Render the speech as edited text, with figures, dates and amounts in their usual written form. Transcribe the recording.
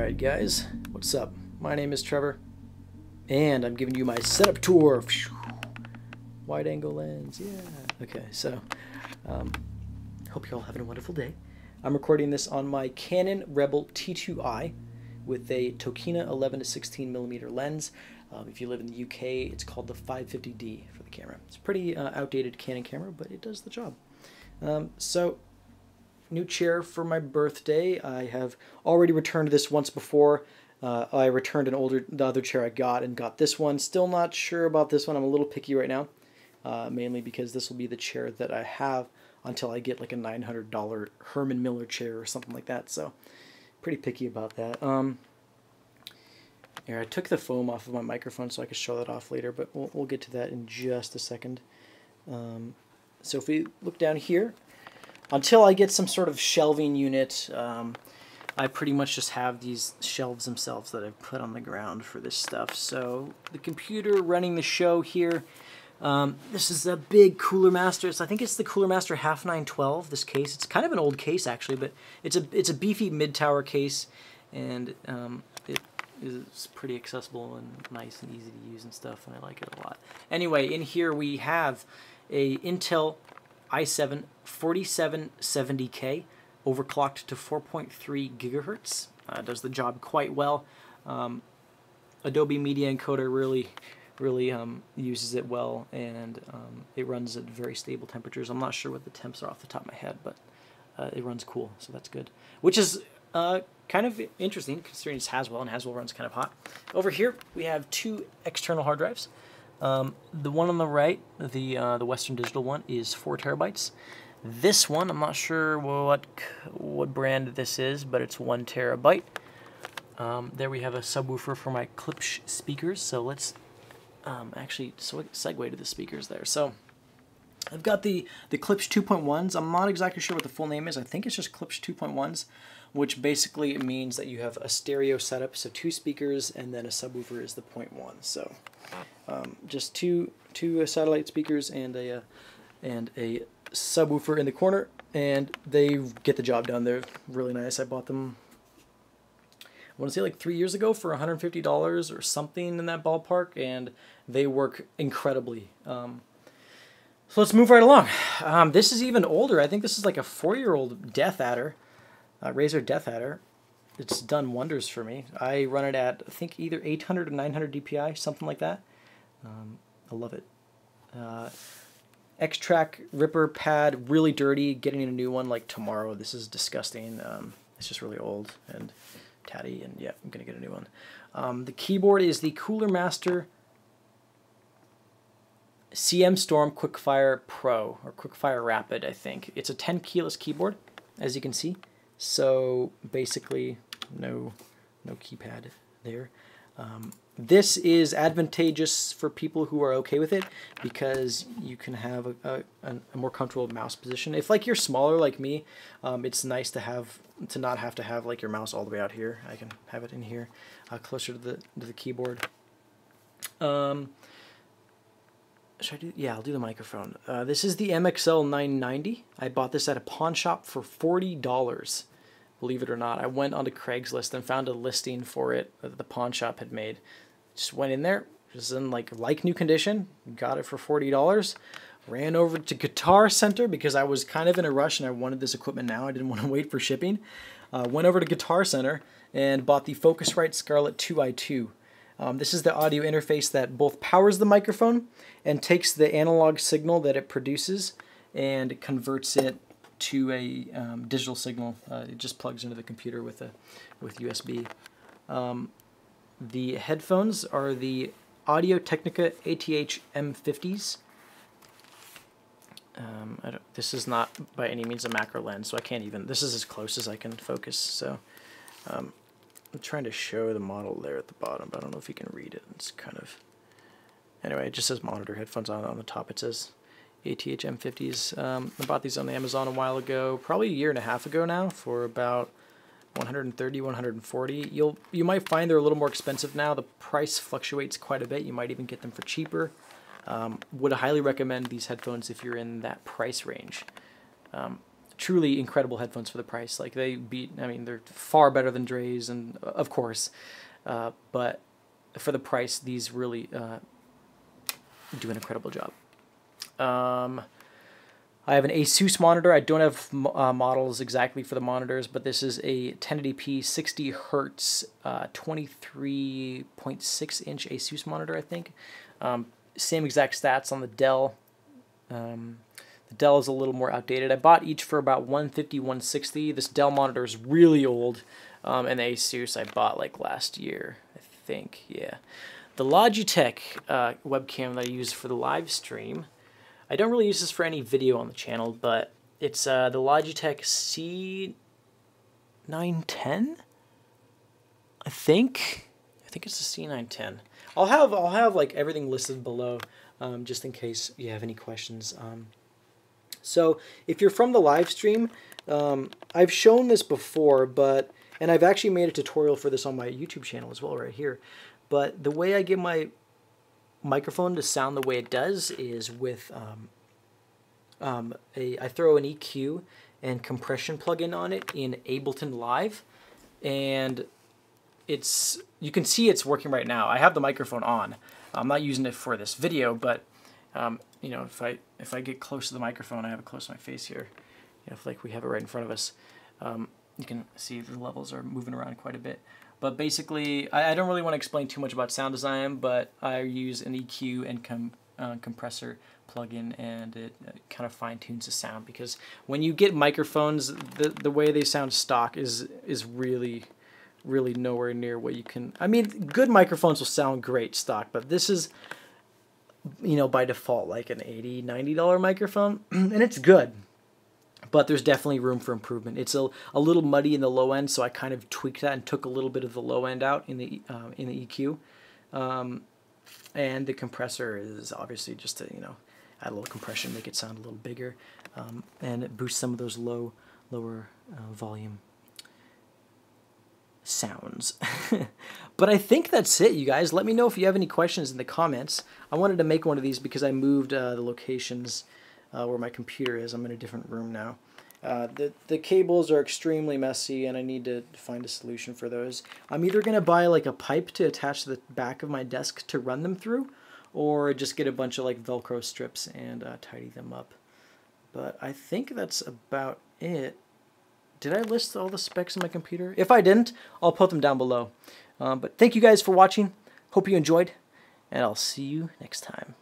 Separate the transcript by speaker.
Speaker 1: Alright guys, what's up? My name is Trevor, and I'm giving you my setup tour. Wide angle lens, yeah. Okay, so, hope you're all having a wonderful day. I'm recording this on my Canon Rebel T2i with a Tokina 11 to 16 millimeter lens. If you live in the UK, it's called the 550D for the camera. It's a pretty outdated Canon camera, but it does the job. So, new chair for my birthday. I have already returned this once before. I returned the other chair I got and got this one. Still not sure about this one. I'm a little picky right now, mainly because this will be the chair that I have until I get like a $900 Herman Miller chair or something like that. So, pretty picky about that. Here, I took the foam off of my microphone so I could show that off later, but we'll get to that in just a second. So if we look down here, until I get some sort of shelving unit, I pretty much just have these shelves themselves that I've put on the ground for this stuff. So the computer running the show here, this is a big Cooler Master. So I think it's the Cooler Master Half 912, this case. It's kind of an old case actually, but it's a beefy mid-tower case, and it is pretty accessible and nice and easy to use and stuff, and I like it a lot. Anyway, in here we have a Intel i7 4770K overclocked to 4.3 gigahertz. Does the job quite well. Adobe Media Encoder really uses it well, and it runs at very stable temperatures. I'm not sure what the temps are off the top of my head, but it runs cool, so that's good. Which is kind of interesting considering it's Haswell, and Haswell runs kind of hot. Over here we have two external hard drives. The one on the right, the Western Digital one, is 4 terabytes. This one, I'm not sure what brand this is, but it's 1 terabyte. There we have a subwoofer for my Klipsch speakers. So let's actually segue to the speakers there. So I've got the Klipsch 2.1s. I'm not exactly sure what the full name is. I think it's just Klipsch 2.1s, which basically means that you have a stereo setup, so 2 speakers, and then a subwoofer is the 0.1. So just two satellite speakers and a subwoofer in the corner, and they get the job done. They're really nice. I bought them, I want to say like 3 years ago for $150 or something in that ballpark, and they work incredibly. So let's move right along. This is even older. I think this is like a 4-year-old DeathAdder, Razer DeathAdder. It's done wonders for me. I run it at, I think, either 800 or 900 DPI, something like that. I love it. X-Track Ripper pad, really dirty. Getting a new one like tomorrow. This is disgusting. It's just really old and tatty, and yeah, I'm going to get a new one. The keyboard is the Cooler Master CMStorm Quickfire Pro, or Quickfire Rapid, I think. It's a 10 keyless keyboard, as you can see. So basically, no keypad there. This is advantageous for people who are okay with it, because you can have a more comfortable mouse position. If like you're smaller like me, it's nice to not have to have like your mouse all the way out here. I can have it in here, closer to the keyboard. Should I do? Yeah, I'll do the microphone. This is the MXL 990. I bought this at a pawn shop for $40. Believe it or not, I went onto Craigslist and found a listing for it that the pawn shop had made. Just went in there, just in like new condition, got it for $40. Ran over to Guitar Center because I was kind of in a rush and I wanted this equipment now. I didn't want to wait for shipping. Went over to Guitar Center and bought the Focusrite Scarlett 2i2. This is the audio interface that both powers the microphone and takes the analog signal that it produces and converts it to a digital signal. It just plugs into the computer with USB. The headphones are the Audio Technica ATH M50s. This is not by any means a macro lens, so I can't even, this is as close as I can focus. So I'm trying to show the model there at the bottom, but I don't know if you can read it. It's kind of, anyway, it just says monitor headphones on the top. It says ATH M50s. I bought these on Amazon a while ago, probably a year and a half ago now, for about $130, $140. You might find they're a little more expensive now. The price fluctuates quite a bit. You might even get them for cheaper. Would highly recommend these headphones if you're in that price range. truly incredible headphones for the price. Like they beat, I mean, they're far better than Dre's, and of course, but for the price, these really do an incredible job. I have an Asus monitor. I don't have models exactly for the monitors, but this is a 1080p 60 hertz 23.6 inch Asus monitor, I think. Same exact stats on the Dell. The Dell is a little more outdated. I bought each for about $150, $160. This Dell monitor is really old, and the Asus I bought like last year, I think. Yeah, the Logitech webcam that I use for the live stream. I don't really use this for any video on the channel, but it's the Logitech C910. I think it's the C910. I'll have like everything listed below, just in case you have any questions. So if you're from the live stream, I've shown this before, and I've actually made a tutorial for this on my YouTube channel as well, right here. But the way I get my microphone to sound the way it does is with I throw an EQ and compression plugin on it in Ableton Live, and you can see it's working right now. I have the microphone on. I'm not using it for this video, but you know, if I get close to the microphone, I have it close to my face here. You know, if like we have it right in front of us, you can see the levels are moving around quite a bit. But basically, I don't really want to explain too much about sound design, but I use an EQ and compressor plugin, and it kind of fine-tunes the sound, because when you get microphones, the way they sound stock is really nowhere near what you can. I mean, good microphones will sound great stock, but this is, you know, by default like an $80, $90 microphone, and it's good. But there's definitely room for improvement. It's a little muddy in the low end, so I kind of tweaked that and took a little bit of the low end out in the EQ. And the compressor is obviously just to, you know, add a little compression, make it sound a little bigger, and it boosts some of those lower volume sounds. But I think that's it, you guys. Let me know if you have any questions in the comments. I wanted to make one of these because I moved the locations where my computer is. I'm in a different room now. The cables are extremely messy, and I need to find a solution for those. I'm either going to buy like a pipe to attach to the back of my desk to run them through, or just get a bunch of like Velcro strips and tidy them up. But I think that's about it. Did I list all the specs on my computer? If I didn't, I'll put them down below. But thank you guys for watching. Hope you enjoyed, and I'll see you next time.